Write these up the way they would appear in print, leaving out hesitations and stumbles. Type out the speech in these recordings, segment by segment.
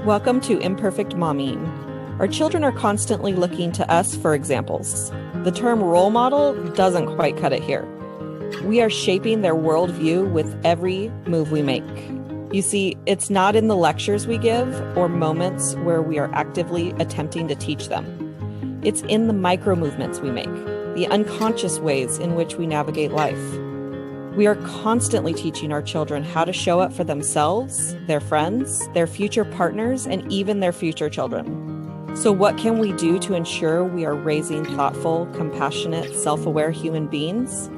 Welcome to Imperfect Momming. Our children are constantly looking to us for examples. The term role model doesn't quite cut it here. We are shaping their worldview with every move we make. You see, it's not in the lectures we give or moments where we are actively attempting to teach them. It's in the micro movements we make, the unconscious ways in which we navigate life. We are constantly teaching our children how to show up for themselves, their friends, their future partners, and even their future children. So what can we do to ensure we are raising thoughtful, compassionate, self-aware human beings?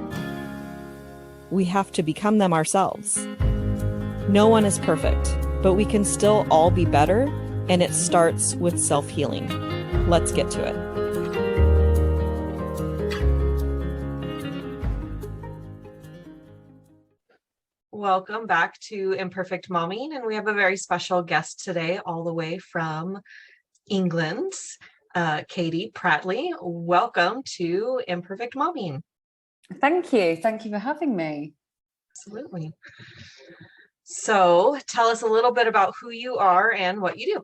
We have to become them ourselves. No one is perfect, but we can still all be better, and it starts with self-healing. Let's get to it. Welcome back to Imperfect Momming, and we have a very special guest today, all the way from England, Katie Pratley. Welcome to Imperfect Momming. Thank you. Thank you for having me. Absolutely. So tell us a little bit about who you are and what you do.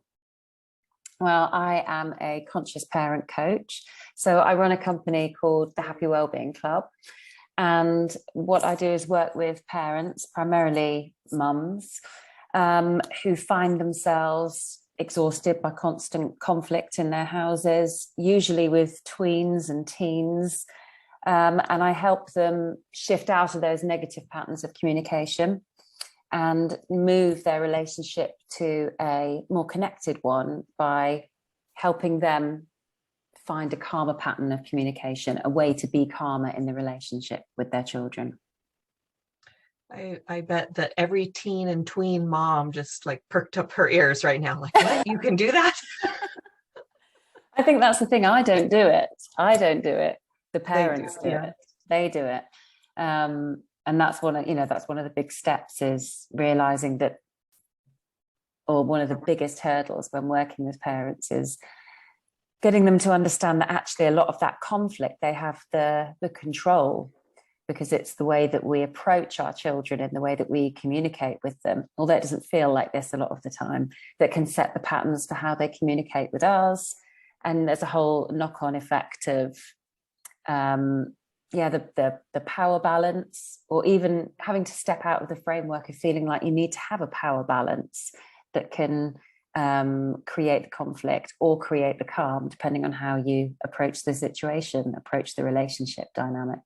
Well, I am a conscious parent coach. So I run a company called the Happy Wellbeing Club. And what I do is work with parents, primarily mums, who find themselves exhausted by constant conflict in their houses, usually with tweens and teens. And I help them shift out of those negative patterns of communication and move their relationship to a more connected one by helping them find a calmer pattern of communication, a way to be calmer in the relationship with their children. I bet that every teen and tween mom just like perked up her ears right now, like, what? You can do that? I think that's the thing. I don't do it. The parents do it. They do it. And that's one of the big steps, is realizing that, or one of the biggest hurdles when working with parents is getting them to understand that actually a lot of that conflict, they have the control, because it's the way that we approach our children and the way that we communicate with them, although it doesn't feel like this a lot of the time, that can set the patterns for how they communicate with us. And there's a whole knock-on effect of the power balance, or even having to step out of the framework of feeling like you need to have a power balance that can create the conflict or create the calm, depending on how you approach the situation, approach the relationship dynamic.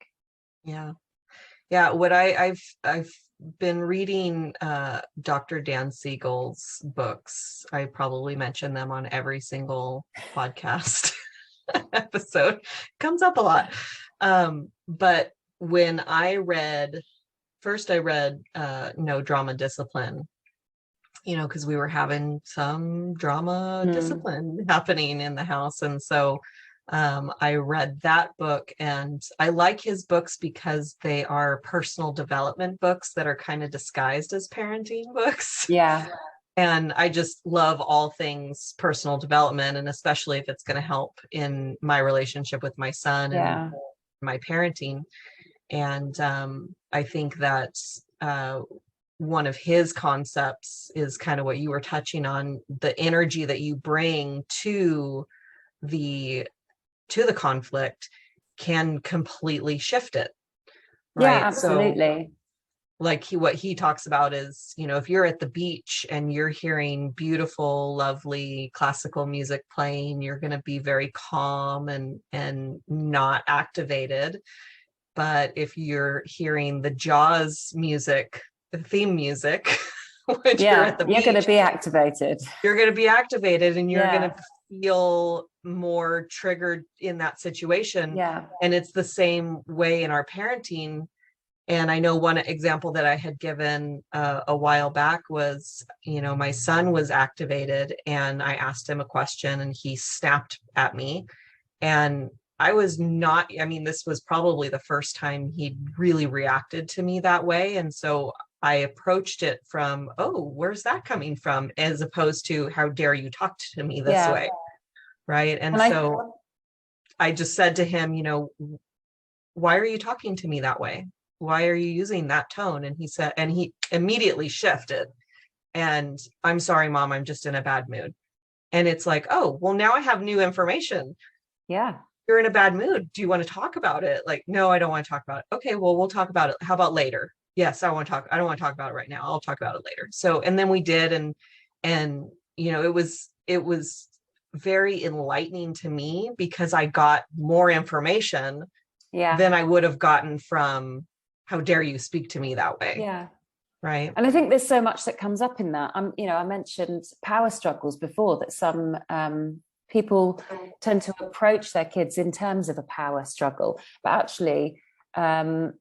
What I've been reading Dr. Dan Siegel's books. I probably mention them on every single podcast episode. Comes up a lot. But when I read No Drama Discipline, because we were having some drama discipline happening in the house. And so I read that book, and I like his books because they are personal development books that are kind of disguised as parenting books. Yeah. And I just love all things personal development, and especially if it's going to help in my relationship with my son and my parenting. And I think that one of his concepts is kind of what you were touching on, the energy that you bring to the conflict can completely shift it. Right? Yeah, absolutely. So, like what he talks about is, if you're at the beach and you're hearing beautiful, lovely classical music playing, you're going to be very calm and not activated. But if you're hearing the Jaws music, the theme music, when you're at the beach, you're going to be activated. You're going to be activated, and you're going to feel more triggered in that situation. Yeah. And it's the same way in our parenting. And I know one example that I had given a while back was, my son was activated, and I asked him a question, and he snapped at me. And I was not, this was probably the first time he really reacted to me that way. And so I approached it from, oh, where's that coming from? As opposed to, how dare you talk to me this way? Right. And so I just said to him, why are you talking to me that way? Why are you using that tone? And he said, and he immediately shifted. and I'm sorry, mom, I'm just in a bad mood. And it's like, oh, well, now I have new information. Yeah. You're in a bad mood. Do you want to talk about it? Like, no, I don't want to talk about it. Okay, well, we'll talk about it. How about later? Yes, I don't want to talk about it right now. I'll talk about it later. So, and then we did, and it was very enlightening to me because I got more information than I would have gotten from, how dare you speak to me that way? Yeah. Right. And I think there's so much that comes up in that. I mentioned power struggles before, that some people tend to approach their kids in terms of a power struggle. But actually, one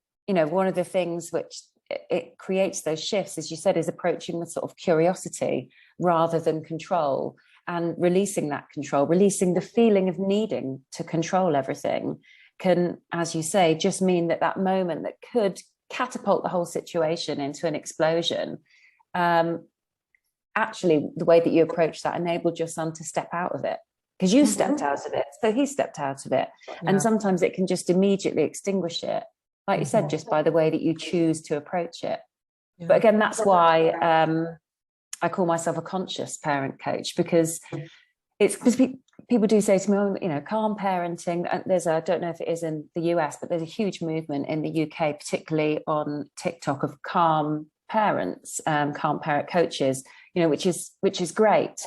of the things which it creates those shifts, as you said, is approaching with sort of curiosity rather than control, and releasing that control, releasing the feeling of needing to control everything can, as you say, just mean that moment that could catapult the whole situation into an explosion, actually the way that you approach that enabled your son to step out of it, because you stepped out of it, so he stepped out of it. And sometimes it can just immediately extinguish it, like you said, just by the way that you choose to approach it. But again, that's why I call myself a conscious parent coach, because it's because people do say to me, oh, calm parenting. I don't know if it is in the US, but there's a huge movement in the UK, particularly on TikTok, of calm parents, calm parent coaches, which is great.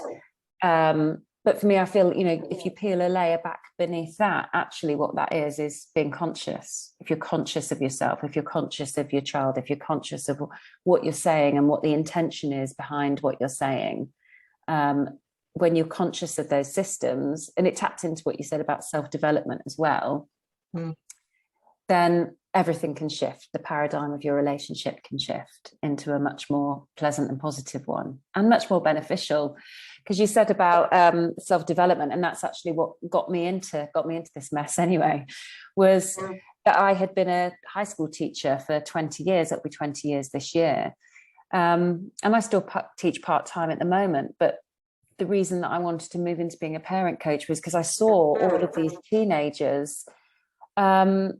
But for me, I feel, if you peel a layer back beneath that, actually what that is being conscious. If you're conscious of yourself, if you're conscious of your child, if you're conscious of what you're saying and what the intention is behind what you're saying, when you're conscious of those systems, and it tapped into what you said about self-development as well, then everything can shift. The paradigm of your relationship can shift into a much more pleasant and positive one, and much more beneficial. Because you said about self-development, and that's actually what got me into this mess anyway, was that I had been a high school teacher for 20 years. It'll be 20 years this year. And I still teach part-time at the moment, but the reason that I wanted to move into being a parent coach was because I saw all of these teenagers that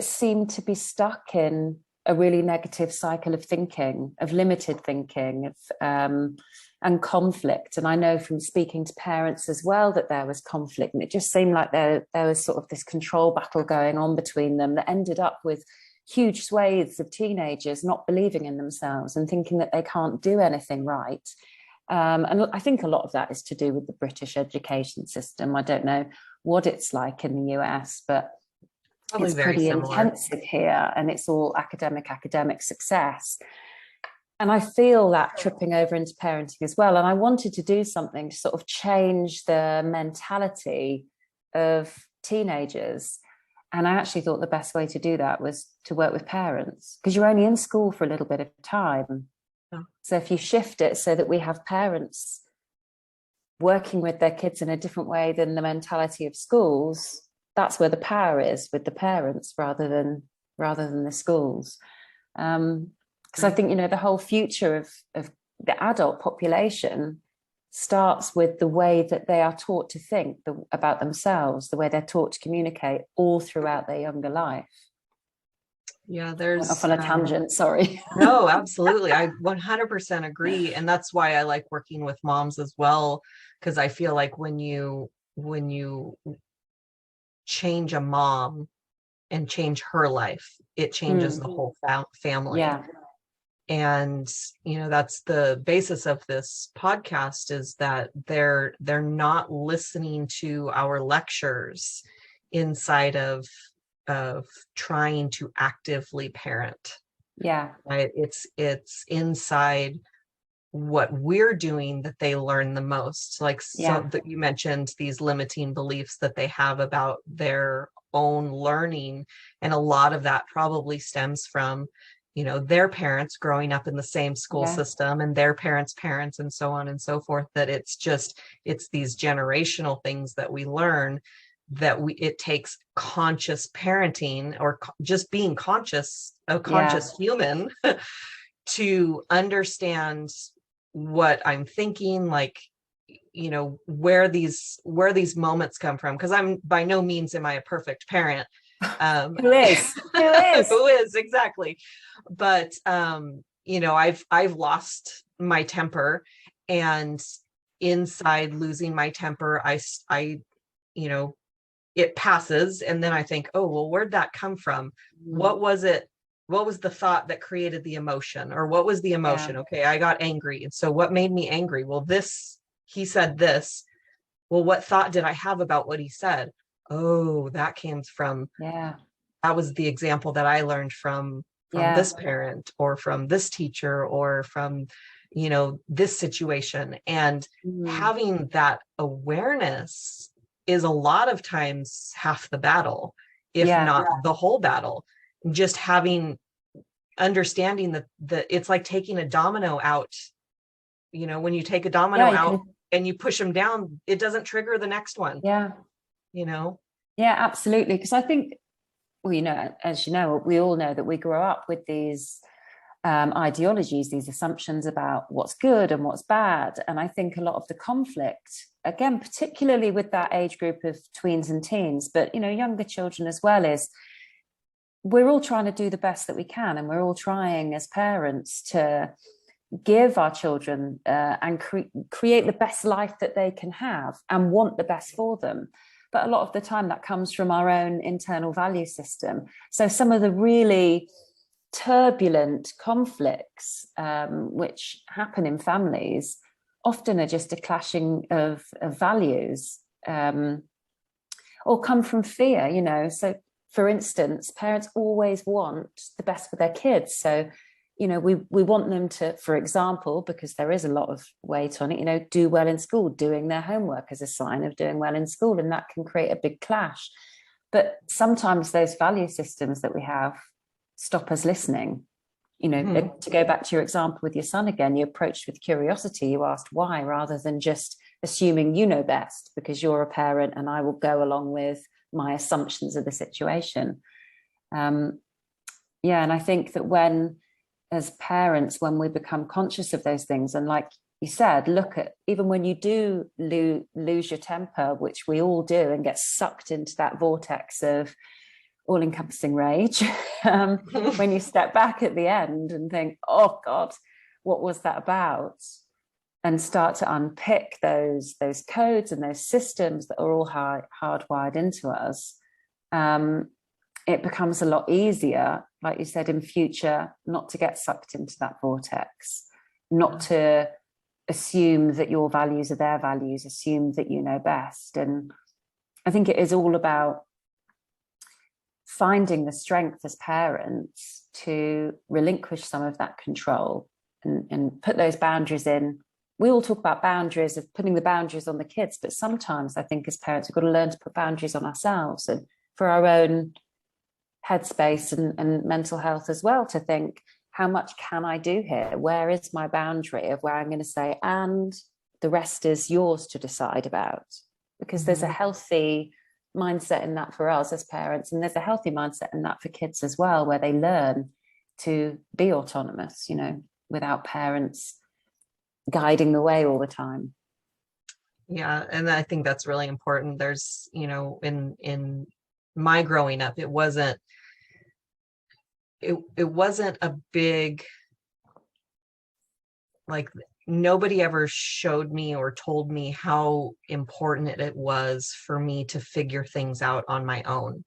seemed to be stuck in a really negative cycle of thinking, of limited thinking, and conflict. And I know from speaking to parents as well that there was conflict, and it just seemed like there was sort of this control battle going on between them that ended up with huge swathes of teenagers not believing in themselves and thinking that they can't do anything right. And I think a lot of that is to do with the British education system. I don't know what it's like in the US, but probably it's pretty intensive here, and it's all academic success. And I feel that tripping over into parenting as well. And I wanted to do something to sort of change the mentality of teenagers. And I actually thought the best way to do that was to work with parents, because you're only in school for a little bit of time. So if you shift it so that we have parents working with their kids in a different way than the mentality of schools, that's where the power is, with the parents rather than the schools. Because I think, the whole future of the adult population starts with the way that they are taught to think about themselves, the way they're taught to communicate all throughout their younger life. Yeah, there's off on a tangent, sorry. No, absolutely. I 100% agree. And that's why I like working with moms as well, because I feel like when you change a mom and change her life, it changes the whole family. Yeah. And that's the basis of this podcast, is that they're not listening to our lectures inside of trying to actively parent. Yeah. Right. It's inside what we're doing that they learn the most. Like, so that you mentioned these limiting beliefs that they have about their own learning. And a lot of that probably stems from, their parents growing up in the same school system, and their parents' parents, and so on and so forth, that it's these generational things that we learn, that it takes conscious parenting, or just being conscious, a conscious human, to understand what I'm thinking, like, where these moments come from. Because I'm by no means am I a perfect parent. Who is exactly. But I've lost my temper, and inside losing my temper, I it passes, and then I think, oh, well, where'd that come from? What was it? What was the thought that created the emotion? Or what was the emotion? Yeah. Okay, I got angry. And so what made me angry? Well, he said this. Well, what thought did I have about what he said? Oh, that came from, that was the example that I learned from this parent, or from this teacher, or from, this situation. And having that awareness is a lot of times half the battle, if not the whole battle. Just understanding that it's like taking a domino out. When you take a domino out and you push them down, it doesn't trigger the next one. Yeah, absolutely. Because I think, well, as you know, we all know that we grow up with these ideologies, these assumptions about what's good and what's bad. And I think a lot of the conflict, again, particularly with that age group of tweens and teens, but younger children as well, is we're all trying to do the best that we can, and we're all trying as parents to give our children and create the best life that they can have and want the best for them. But a lot of the time that comes from our own internal value system. So some of the really turbulent conflicts which happen in families often are just a clashing of values, or come from fear. So for instance, parents always want the best for their kids. So we want them to, for example, because there is a lot of weight on it, do well in school, doing their homework as a sign of doing well in school, and that can create a big clash. But sometimes those value systems that we have stop us listening. To go back to your example with your son again, you approached with curiosity, you asked why, rather than just assuming you know best because you're a parent and I will go along with my assumptions of the situation. And I think that as parents, when we become conscious of those things, and like you said, look at, even when you do lose your temper, which we all do, and get sucked into that vortex of all-encompassing rage, when you step back at the end and think, oh God, what was that about? And start to unpick those codes and those systems that are all hardwired into us, it becomes a lot easier, like you said, in future, not to get sucked into that vortex, not to assume that your values are their values, assume that you know best. And I think it is all about finding the strength as parents to relinquish some of that control and put those boundaries in. We all talk about boundaries, of putting the boundaries on the kids, but sometimes I think as parents, we've got to learn to put boundaries on ourselves and for our own headspace and mental health as well, to think, how much can I do here? Where is my boundary of where I'm going to say, and the rest is yours to decide about? Because there's a healthy mindset in that for us as parents, and there's a healthy mindset in that for kids as well, where they learn to be autonomous, without parents guiding the way all the time. Yeah, and I think that's really important. There's, in my growing up, it wasn't a big, like, nobody ever showed me or told me how important it was for me to figure things out on my own.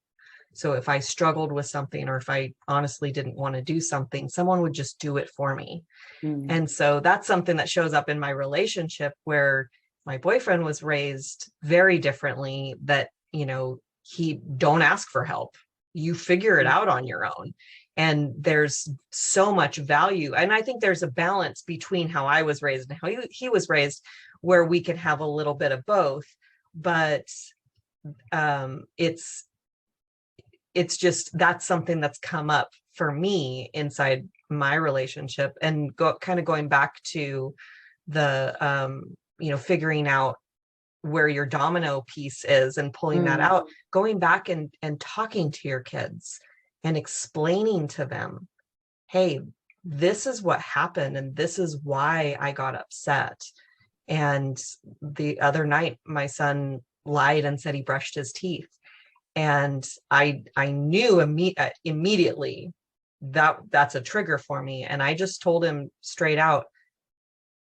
So if I struggled with something, or if I honestly didn't want to do something, someone would just do it for me. And so that's something that shows up in my relationship, where my boyfriend was raised very differently, that, he don't ask for help. You figure it out on your own. And there's so much value. And I think there's a balance between how I was raised and how he was raised, where we can have a little bit of both. But it's just, that's something that's come up for me inside my relationship. And going back to the, figuring out where your domino piece is and pulling that out, going back and talking to your kids and explaining to them, hey, this is what happened and this is why I got upset. And the other night, my son lied and said he brushed his teeth. And I knew immediately that's a trigger for me. And I just told him straight out,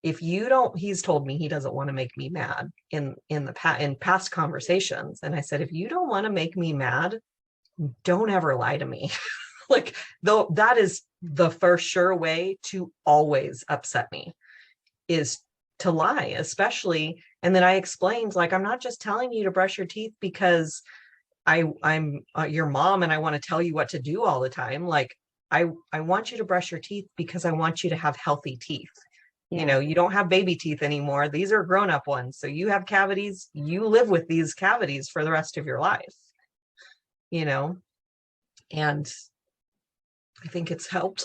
if you don't, he's told me he doesn't want to make me mad in past conversations. And I said, if you don't want to make me mad, don't ever lie to me. Like, though, that is the first sure way to always upset me, is to lie, especially. And then I explained, like, I'm not just telling you to brush your teeth because I'm your mom and I want to tell you what to do all the time. Like, I want you to brush your teeth because I want you to have healthy teeth. You know, you don't have baby teeth anymore. These are grown-up ones. So you have cavities, you live with these cavities for the rest of your life, you know, and I think it's helped.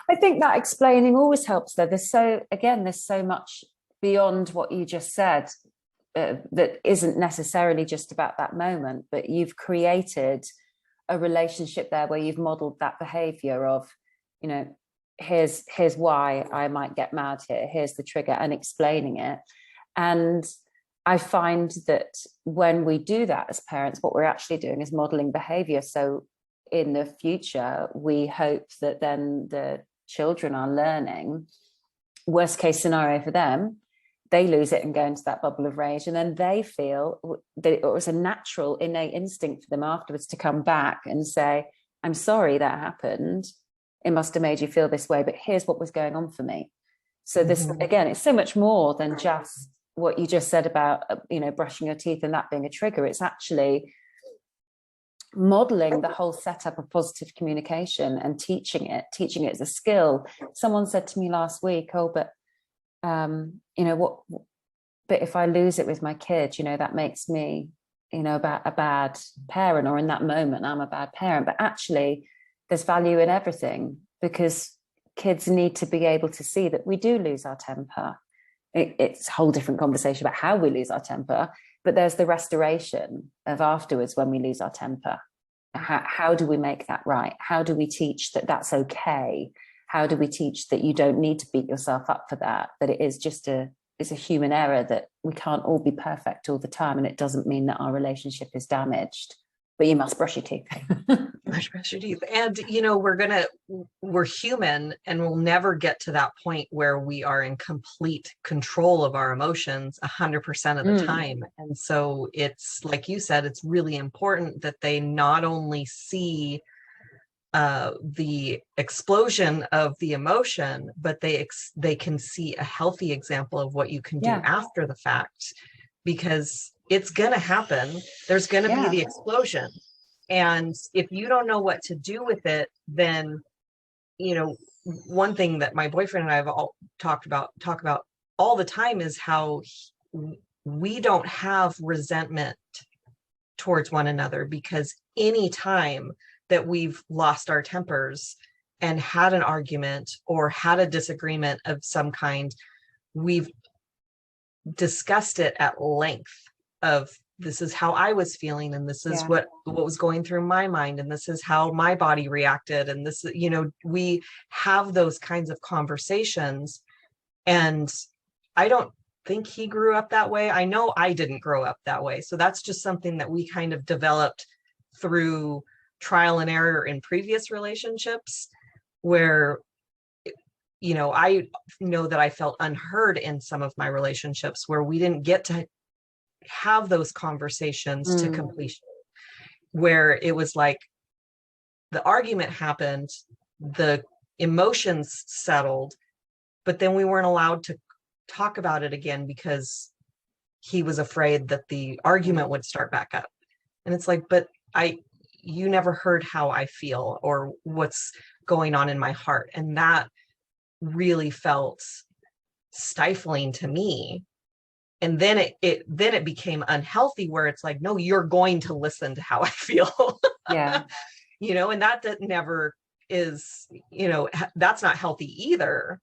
I think that explaining always helps though. There's so much beyond what you just said that isn't necessarily just about that moment, but you've created a relationship there where you've modeled that behavior of, you know, here's why I might get mad here, here's the trigger, and explaining it. And I find that when we do that as parents, what we're actually doing is modeling behavior. So in the future, we hope that then the children are learning, worst case scenario for them, they lose it and go into that bubble of rage, and then they feel that it was a natural innate instinct for them afterwards to come back and say, I'm sorry that happened, it must have made you feel this way, but here's what was going on for me. So this, again, it's so much more than just what you just said about, you know, brushing your teeth and that being a trigger. It's actually modeling the whole setup of positive communication and teaching it as a skill. Someone said to me last week, oh, but you know, but if I lose it with my kid, you know, that makes me, you know, a bad parent, or in that moment I'm a bad parent. But actually there's value in everything, because kids need to be able to see that we do lose our temper. It's a whole different conversation about how we lose our temper, but there's the restoration of afterwards when we lose our temper. How do we make that right? How do we teach that that's okay? How do we teach that you don't need to beat yourself up for that it is just it's a human error, that we can't all be perfect all the time, and it doesn't mean that our relationship is damaged, but you must brush your teeth. Brush your teeth. And, you know, we're human, and we'll never get to that point where we are in complete control of our emotions 100% of the time. And so it's, like you said, it's really important that they not only see the explosion of the emotion, but they can see a healthy example of what you can do after the fact, because it's going to happen. There's going to be the explosion. And if you don't know what to do with it, then, you know, one thing that my boyfriend and I have all talk about all the time is how we don't have resentment towards one another, because any time that we've lost our tempers and had an argument or had a disagreement of some kind, we've discussed it at length of, this is how I was feeling, and this is what was going through my mind, and this is how my body reacted, and this, you know, we have those kinds of conversations. And I don't think he grew up that way. I know I didn't grow up that way. So that's just something that we kind of developed through trial and error in previous relationships, where, you know, I know that I felt unheard in some of my relationships where we didn't get to have those conversations to completion, where it was like the argument happened, the emotions settled, but then we weren't allowed to talk about it again because he was afraid that the argument would start back up. And it's like, but you never heard how I feel or what's going on in my heart. And that really felt stifling to me. And then it became unhealthy, where it's like, no, you're going to listen to how I feel. Yeah. You know, and that never is, you know, that's not healthy either.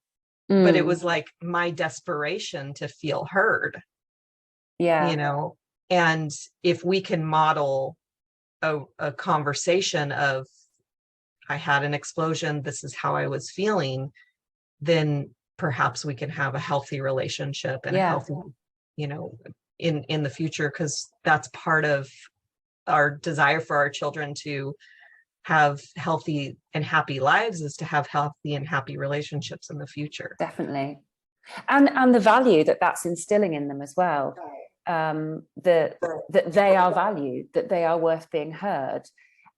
But it was like my desperation to feel heard. Yeah. You know, and if we can model a conversation of, I had an explosion, this is how I was feeling, then perhaps we can have a healthy relationship and a healthy, you know, in the future, because that's part of our desire for our children to have healthy and happy lives is to have healthy and happy relationships in the future. Definitely. And the value that that's instilling in them as well, that they are valued, that they are worth being heard.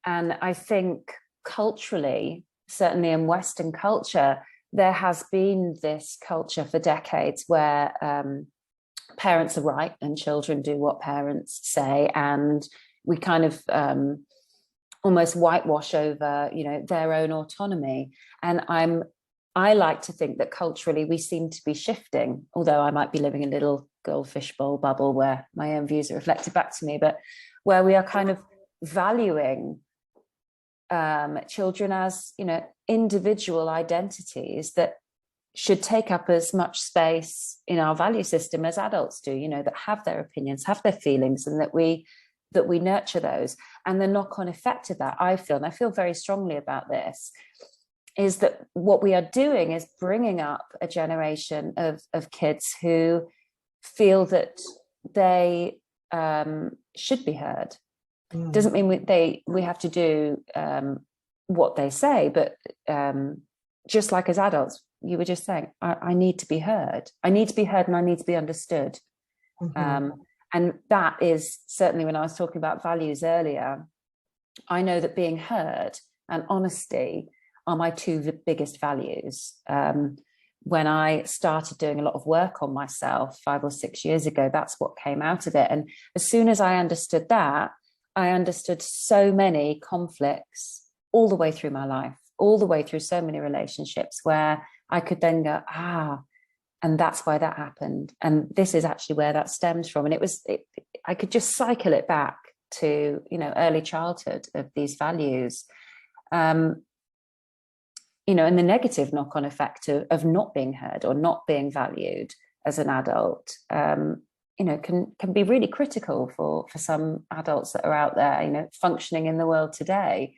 And I think culturally, certainly in Western culture, there has been this culture for decades where parents are right and children do what parents say, and we kind of almost whitewash over, their own autonomy. And I like to think that culturally we seem to be shifting, although I might be living in a little goldfish bowl bubble where my own views are reflected back to me, but where we are kind of valuing children as, individual identities that should take up as much space in our value system as adults do, that have their opinions, have their feelings, and that we nurture those. And the knock-on effect of that, I feel, and I feel very strongly about this, is that what we are doing is bringing up a generation of kids who feel that they should be heard. Doesn't mean we have to do what they say, but just like as adults, you were just saying, I need to be heard. I need to be heard and I need to be understood. And that is certainly, when I was talking about values earlier, I know that being heard and honesty are my two biggest values. When I started doing a lot of work on myself 5 or 6 years ago, that's what came out of it. And as soon as I understood that, I understood so many conflicts all the way through my life, all the way through so many relationships, where I could then go, and that's why that happened. And this is actually where that stems from. And I could just cycle it back to, early childhood of these values. And the negative knock-on effect of not being heard or not being valued as an adult, can be really critical for some adults that are out there, functioning in the world today.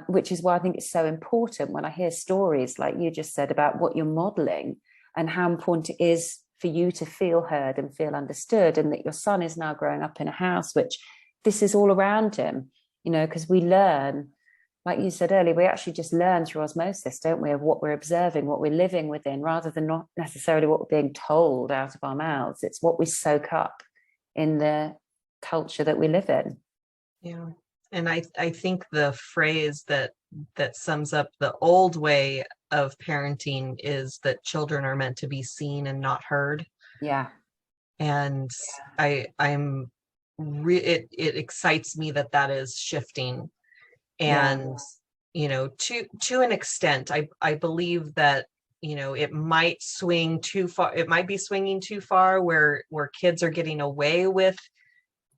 Which is why I think it's so important when I hear stories like you just said about what you're modeling and how important it is for you to feel heard and feel understood, and that your son is now growing up in a house which this is all around him, because we learn, like you said earlier, we actually just learn through osmosis, don't we, of what we're observing, what we're living within, rather than not necessarily what we're being told out of our mouths. It's what we soak up in the culture that we live in. Yeah. And I think the phrase that sums up the old way of parenting is that children are meant to be seen and not heard. Yeah. And it excites me that is shifting. And, to an extent, I believe that, it might swing too far. It might be swinging too far where kids are getting away with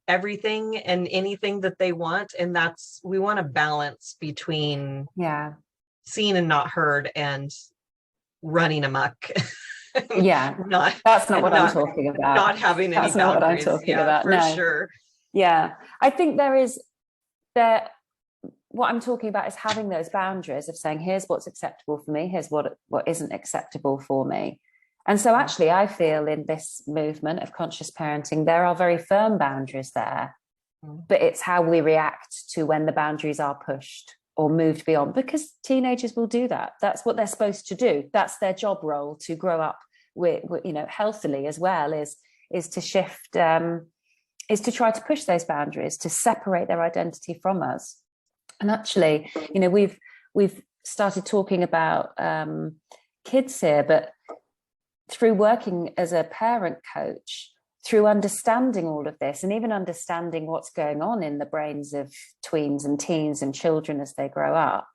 everything and anything that they want. And we want a balance between seen and not heard and running amok. That's not what I'm talking about. Not having any boundaries. That's not what I'm talking about. For sure. Yeah. I think what I'm talking about is having those boundaries of saying, here's what's acceptable for me, here's what isn't acceptable for me. And so actually, I feel in this movement of conscious parenting, there are very firm boundaries there, but it's how we react to when the boundaries are pushed or moved beyond, because teenagers will do that. That's what they're supposed to do. That's their job role, to grow up with healthily as well, is to shift, is to try to push those boundaries, to separate their identity from us. And actually, we've started talking about kids here, but through working as a parent coach, through understanding all of this, and even understanding what's going on in the brains of tweens and teens and children as they grow up,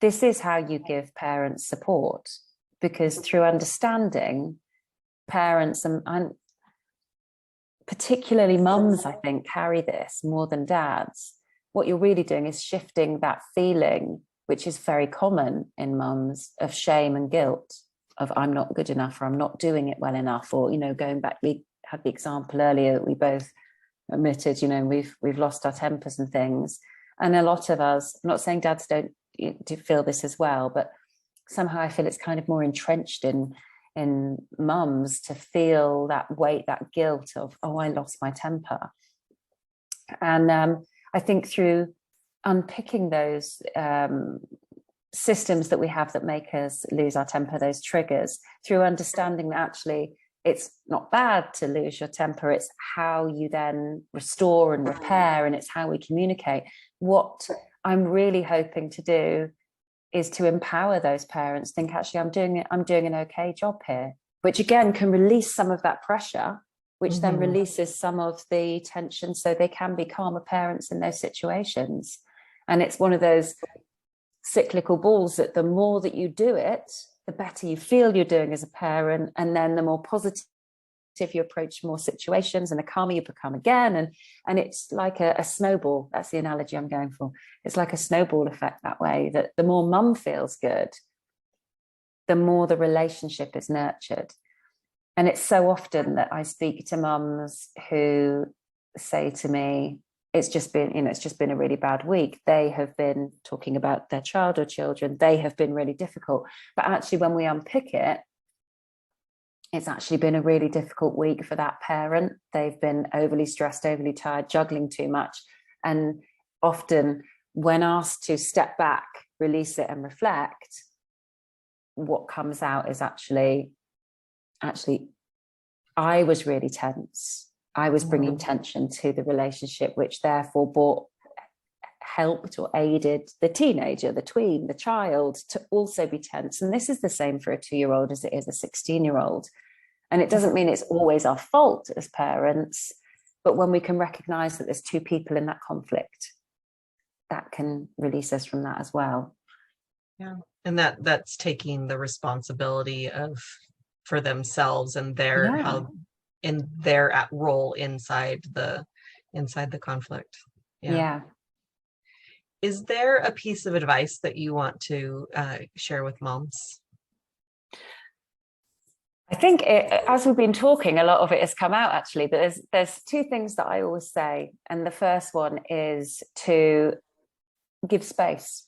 this is how you give parents support. Because through understanding, parents and particularly mums, I think, carry this more than dads. What you're really doing is shifting that feeling, which is very common in mums, of shame and guilt, of I'm not good enough, or I'm not doing it well enough, or, going back, we had the example earlier that we both admitted, we've lost our tempers and things. And a lot of us, I'm not saying dads don't feel this as well, but somehow I feel it's kind of more entrenched in mums to feel that weight, that guilt of, I lost my temper. And I think through unpicking those systems that we have that make us lose our temper, those triggers, through understanding that actually it's not bad to lose your temper. It's how you then restore and repair, and it's how we communicate. What I'm really hoping to do is to empower those parents, think, actually, I'm doing an okay job here, which again can release some of that pressure, which then releases some of the tension so they can be calmer parents in those situations. And it's one of those cyclical balls that the more that you do it, the better you feel you're doing as a parent, and then the more positive you approach more situations, and the calmer you become again. And it's like a snowball. That's the analogy I'm going for. It's like a snowball effect that way, that the more mum feels good, the more the relationship is nurtured. And it's so often that I speak to mums who say to me, it's just been a really bad week. They have been talking about their child or children. They have been really difficult. But actually, when we unpick it, it's actually been a really difficult week for that parent. They've been overly stressed, overly tired, juggling too much. And often when asked to step back, release it and reflect, what comes out is actually, I was really tense. I was bringing tension to the relationship, which therefore helped or aided the teenager, the tween, the child to also be tense. And this is the same for a 2-year-old as it is a 16-year-old. And it doesn't mean it's always our fault as parents, but when we can recognize that there's two people in that conflict, that can release us from that as well. Yeah. And that's taking the responsibility for themselves and their role inside the conflict. Yeah. Is there a piece of advice that you want to share with moms? I think as we've been talking, a lot of it has come out actually, but there's two things that I always say. And the first one is to give space.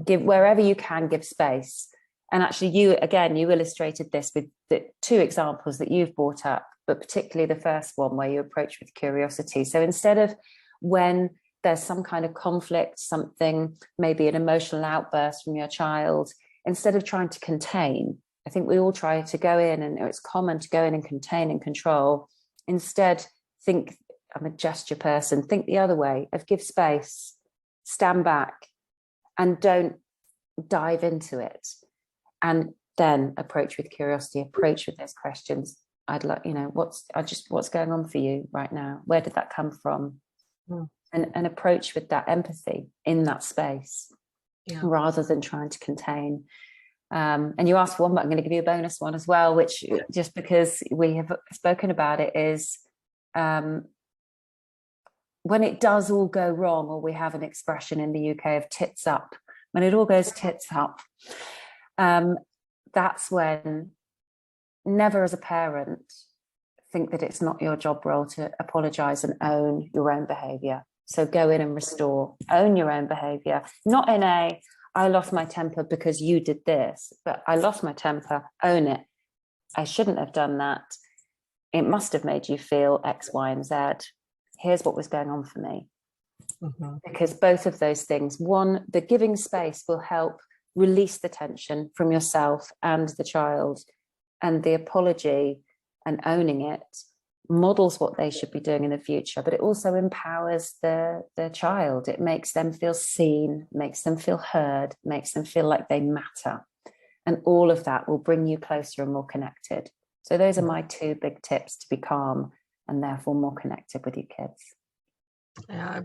Give wherever you can, give space. And actually you illustrated this with the two examples that you've brought up, but particularly the first one where you approach with curiosity. So instead of when there's some kind of conflict, something, maybe an emotional outburst from your child, instead of trying to contain, I think we all try to go in, and it's common to go in and contain and control. Instead, think, I'm a gesture person, think the other way of give space, stand back, and don't dive into it. And then approach with curiosity, approach with those questions. I'd like, what's going on for you right now? Where did that come from? And approach with that empathy in that space, rather than trying to contain. And you asked for one, but I'm going to give you a bonus one as well, which just because we have spoken about it is when it does all go wrong, or we have an expression in the UK of tits up, when it all goes tits up, that's when, never as a parent think that it's not your job role to apologize and own your own behavior. So go in and restore, own your own behavior, not in I lost my temper because you did this, but I lost my temper, own it. I shouldn't have done that. It must have made you feel X, Y, and Z. Here's what was going on for me. Because both of those things, one, the giving space will help release the tension from yourself and the child, and the apology and owning it models what they should be doing in the future, but it also empowers the child. It makes them feel seen, makes them feel heard, makes them feel like they matter. And all of that will bring you closer and more connected. So those are my two big tips to be calm and therefore more connected with your kids. Yeah,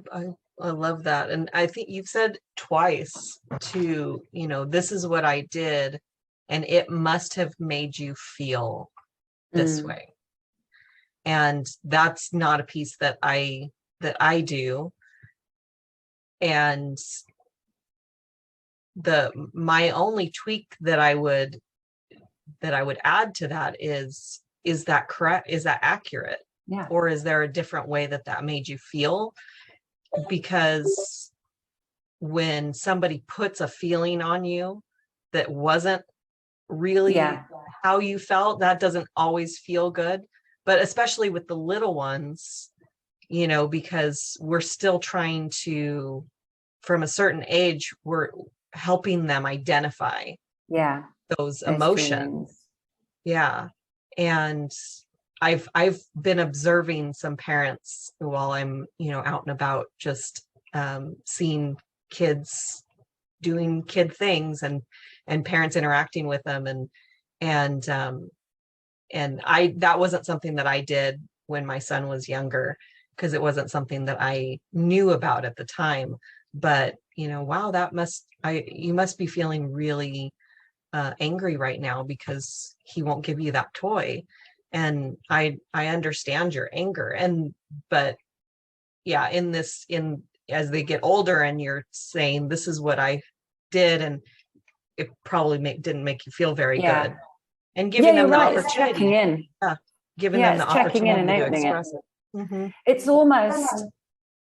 I love that. And I think you've said twice too, this is what I did, and it must have made you feel this way. And that's not a piece that I do. And my only tweak that I would add to that is that correct? Is that accurate? Yeah. Or is there a different way that made you feel? Because when somebody puts a feeling on you that wasn't really how you felt, that doesn't always feel good. But especially with the little ones, because we're still trying to from a certain age, we're helping them identify those emotions. Feelings. Yeah. And I've been observing some parents while I'm, out and about, just seeing kids doing kid things and parents interacting with them. And that wasn't something that I did when my son was younger, because it wasn't something that I knew about at the time. But, wow, you must be feeling really angry right now because he won't give you that toy. And I understand your anger. But yeah, as they get older and you're saying, this is what I did, and it probably didn't make you feel very good. And giving them the opportunity. It's checking in. Giving them the checking in and opportunity to opening express it. Mm-hmm. It's almost,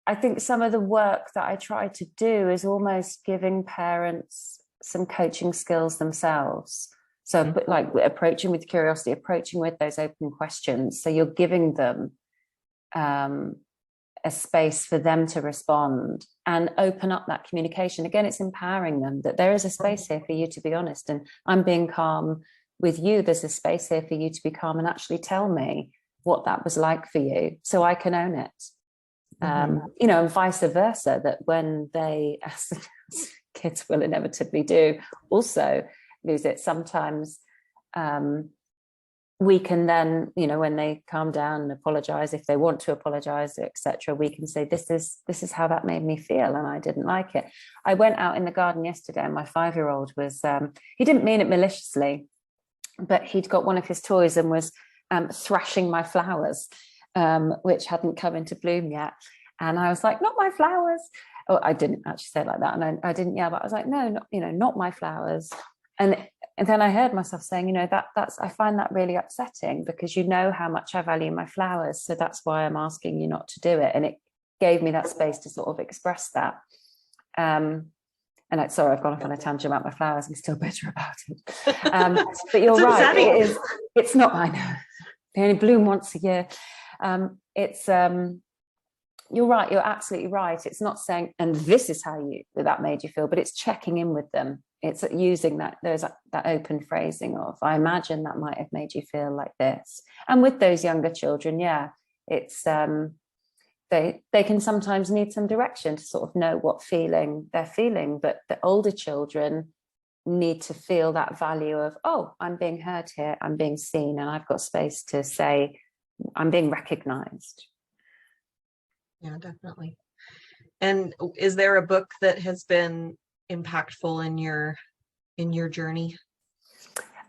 I think some of the work that I try to do is almost giving parents some coaching skills themselves. So like approaching with curiosity, approaching with those open questions. So you're giving them a space for them to respond and open up that communication. Again, it's empowering them that there is a space here for you to be honest. And I'm being calm with you. There's a space here for you to be calm and actually tell me what that was like for you so I can own it. And vice versa, that when they, as kids will inevitably do, also lose it. Sometimes we can then, when they calm down and apologize, if they want to apologize, etc., we can say, this is how that made me feel and I didn't like it. I went out in the garden yesterday and my 5-year-old was, he didn't mean it maliciously, but he'd got one of his toys and was thrashing my flowers, which hadn't come into bloom yet. And I was like, not my flowers. Oh, I didn't actually say it like that. And I didn't yell, but I was like, no, not my flowers. And then I heard myself saying, that's, I find that really upsetting because you know how much I value my flowers. So that's why I'm asking you not to do it. And it gave me that space to sort of express that. And sorry, I've gone off on a tangent about my flowers. I'm still bitter about it. But you're right. It's not, I know, they only bloom once a year. You're right. You're absolutely right. It's not saying, and this is how that made you feel, but it's checking in with them. It's using that open phrasing of, I imagine that might have made you feel like this. And with those younger children, it's they can sometimes need some direction to sort of know what feeling they're feeling. But the older children need to feel that value of, oh, I'm being heard here, I'm being seen, and I've got space to say, I'm being recognized. Yeah, definitely. And is there a book that has been impactful in your journey?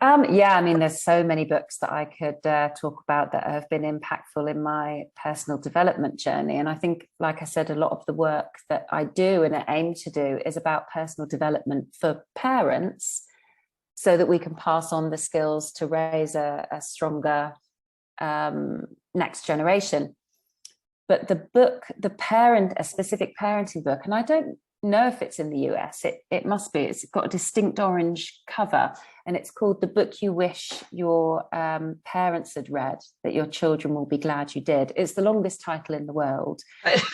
There's so many books that I could talk about that have been impactful in my personal development journey. And I think, like I said, a lot of the work that I do and I aim to do is about personal development for parents so that we can pass on the skills to raise a stronger next generation. But the book, a specific parenting book, and I don't know if it's in the US, it must be, it's got a distinct orange cover, and it's called The Book You Wish Your Parents Had Read, That Your Children Will Be Glad You Did. It's the longest title in the world.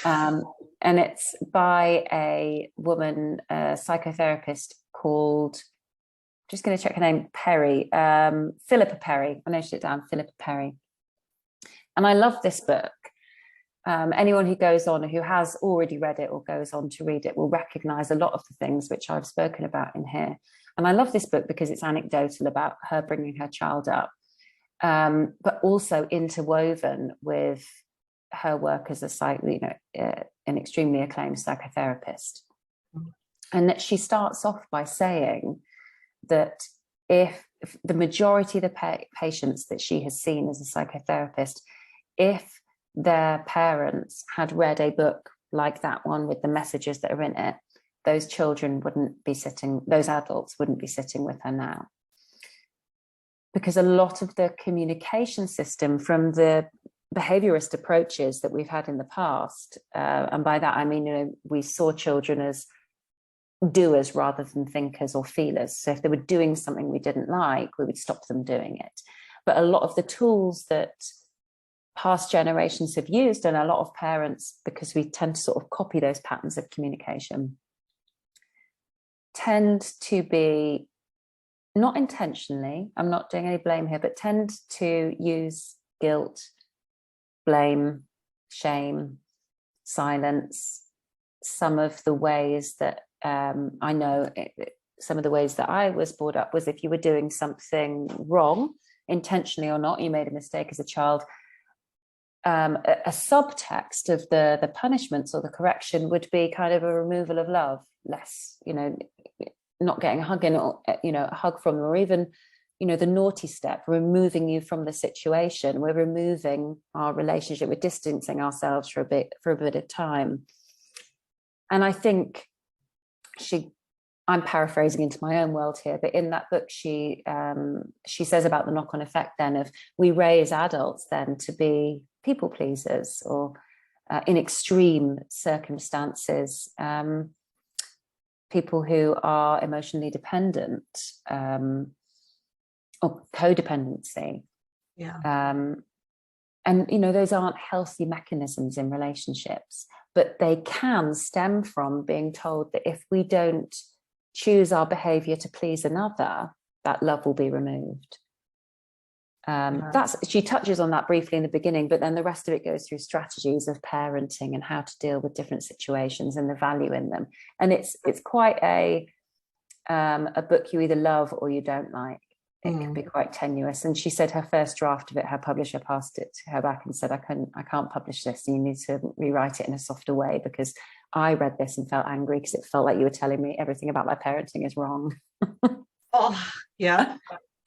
And it's by a woman, a psychotherapist called, just going to check her name, Perry, Philippa Perry. I noted it down, Philippa Perry. And I love this book. Anyone who goes on, who has already read it or goes on to read it, will recognize a lot of the things which I've spoken about in here. And I love this book because it's anecdotal about her bringing her child up, but also interwoven with her work as an extremely acclaimed psychotherapist. And that she starts off by saying that if the majority of the patients that she has seen as a psychotherapist, if their parents had read a book like that one with the messages that are in it, those adults wouldn't be sitting with her now. Because a lot of the communication system from the behaviorist approaches that we've had in the past, and by that I mean, we saw children as doers rather than thinkers or feelers. So if they were doing something we didn't like, we would stop them doing it. But a lot of the tools that past generations have used, and a lot of parents, because we tend to sort of copy those patterns of communication, tend to be, not intentionally, I'm not doing any blame here, but tend to use guilt, blame, shame, silence, some of the ways that I know, some of the ways that I was brought up was if you were doing something wrong, intentionally or not, you made a mistake as a child, a subtext of the punishments or the correction would be kind of a removal of love, less, not getting a hug in, or, a hug from them, or even, the naughty step, removing you from the situation. We're removing our relationship, we're distancing ourselves for a bit of time. And I think I'm paraphrasing into my own world here, but in that book, she says about the knock-on effect then of we raise adults then to be people pleasers, or in extreme circumstances, people who are emotionally dependent, or codependency. Yeah. And, those aren't healthy mechanisms in relationships, but they can stem from being told that if we don't choose our behavior to please another, that love will be removed. She touches on that briefly in the beginning, but then the rest of it goes through strategies of parenting and how to deal with different situations and the value in them. And it's quite a book you either love or you don't like. It can be quite tenuous. And she said her first draft of it, her publisher passed it to her back and said, I can't publish this. You need to rewrite it in a softer way, because I read this and felt angry because it felt like you were telling me everything about my parenting is wrong. Oh, yeah.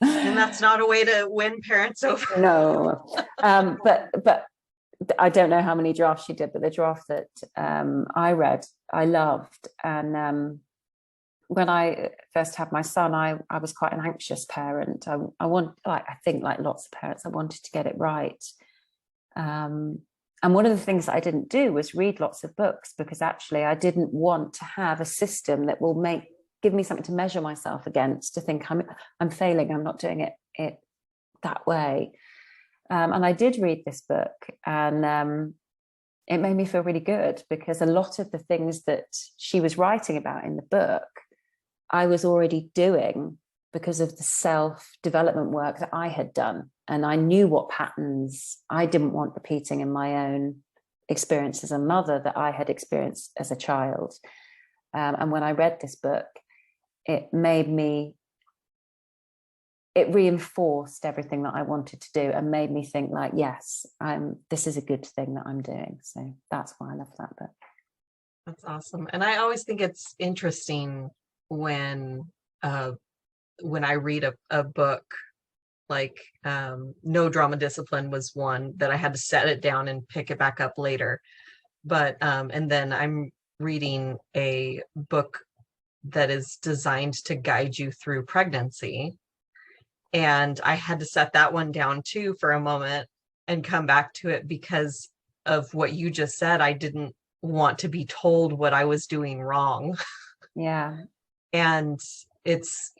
And that's not a way to win parents over. No. But I don't know how many drafts she did, but the draft that I read, I loved. And when I first had my son, I was quite an anxious parent. I think like lots of parents, I wanted to get it right. And one of the things that I didn't do was read lots of books, because actually I didn't want to have a system that will give me something to measure myself against, to think I'm failing, I'm not doing it that way. And I did read this book, and it made me feel really good, because a lot of the things that she was writing about in the book, I was already doing because of the self-development work that I had done. And I knew what patterns I didn't want repeating in my own experience as a mother that I had experienced as a child. And when I read this book, it reinforced everything that I wanted to do, and made me think like, yes, this is a good thing that I'm doing. So that's why I love that book. That's awesome. And I always think it's interesting when I read a book, like No Drama Discipline was one that I had to set it down and pick it back up later. But and then I'm reading a book that is designed to guide you through pregnancy. And I had to set that one down too for a moment and come back to it, because of what you just said. I didn't want to be told what I was doing wrong. Yeah. And it's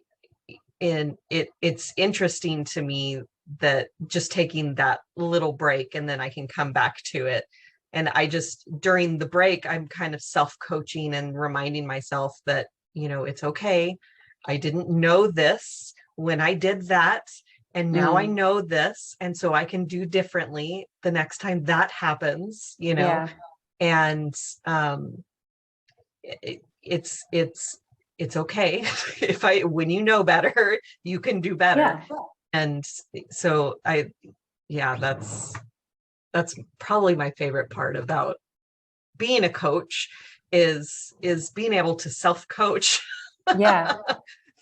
interesting to me that just taking that little break, and then I can come back to it. And I just, during the break, I'm kind of self-coaching and reminding myself that, it's okay. I didn't know this when I did that, and now I know this, and so I can do differently the next time that happens, Yeah. And it's okay. When you know better, you can do better. Yeah. And so that's probably my favorite part about being a coach, is being able to self-coach. Yeah.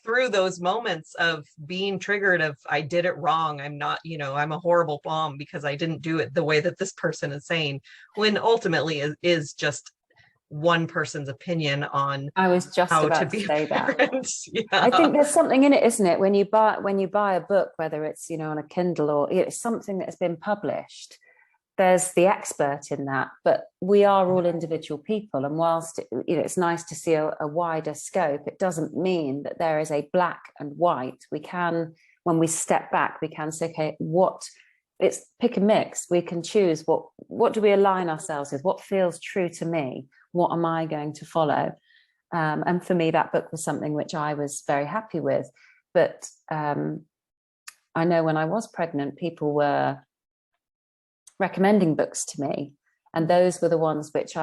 Through those moments of being triggered of, I did it wrong. I'm not, I'm a horrible mom because I didn't do it the way that this person is saying, when ultimately is just one person's opinion on I was just how about to be to say that. Yeah. I think there's something in it, isn't it? When you buy a book, whether it's, on a Kindle or it's something that's been published, there's the expert in that, but we are all individual people. And whilst, it's nice to see a wider scope, it doesn't mean that there is a black and white. We can, when we step back, we can say, okay, it's pick a mix. We can choose what do we align ourselves with? What feels true to me? What am I going to follow? And for me, that book was something which I was very happy with. But I know when I was pregnant, people were recommending books to me. And those were the ones which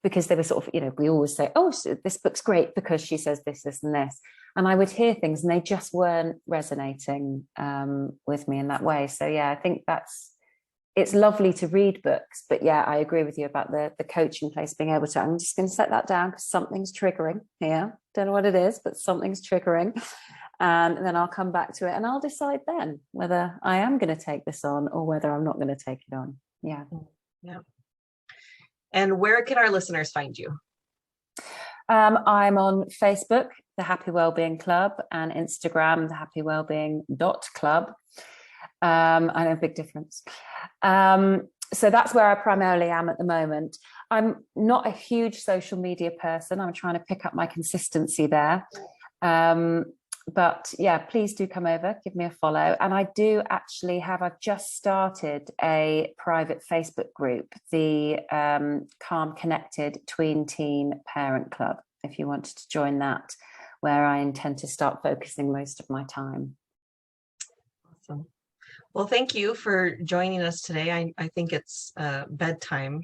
because they were sort of, we always say, oh, this book's great because she says this, this, and this. And I would hear things and they just weren't resonating with me in that way. So, yeah, I think it's lovely to read books. But, yeah, I agree with you about the coaching place, being able to, I'm just going to set that down because something's triggering here. Don't know what it is, but something's triggering. And then I'll come back to it and I'll decide then whether I am going to take this on or whether I'm not going to take it on. Yeah. Yeah. And where can our listeners find you? I'm on Facebook, The Happy Wellbeing Club, and Instagram, thehappywellbeing.club. I know, big difference. So that's where I primarily am at the moment. I'm not a huge social media person. I'm trying to pick up my consistency there. But yeah, please do come over, give me a follow. And I do actually I've just started a private Facebook group, the Calm Connected Tween Teen Parent Club, if you wanted to join that, where I intend to start focusing most of my time. Awesome. Well, thank you for joining us today. I think it's bedtime.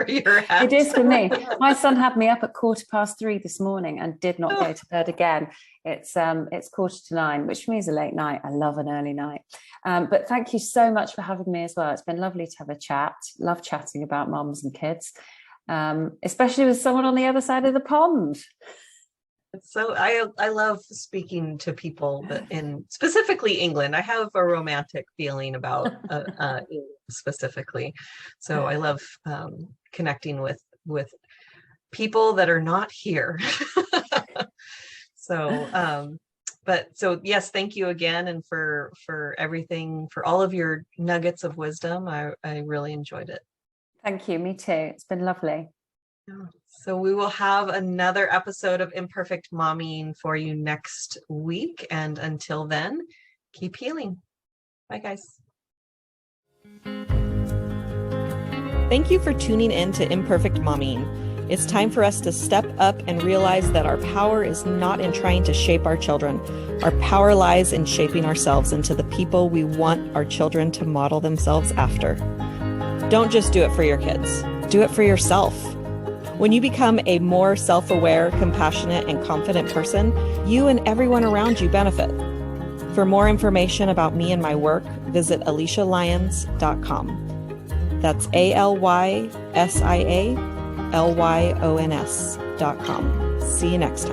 It is for me. My son had me up at 3:15 this morning and did not go to bed again. It's 9:15, which for me is a late night. I love an early night. But thank you so much for having me as well. It's been lovely to have a chat. Love chatting about mums and kids, especially with someone on the other side of the pond. So I love speaking to people in specifically England. I have a romantic feeling about England specifically. So I love connecting with people that are not here. So yes, thank you again, and for everything, for all of your nuggets of wisdom. I really enjoyed it. Thank you. Me too. It's been lovely. So we will have another episode of Imperfect Momming for you next week. And until then, keep healing. Bye, guys. Thank you for tuning in to Imperfect Momming. It's time for us to step up and realize that our power is not in trying to shape our children. Our power lies in shaping ourselves into the people we want our children to model themselves after. Don't just do it for your kids. Do it for yourself. When you become a more self-aware, compassionate, and confident person, you and everyone around you benefit. For more information about me and my work, visit AlysiaLyons.com. That's AlysiaLyons.com. See you next time.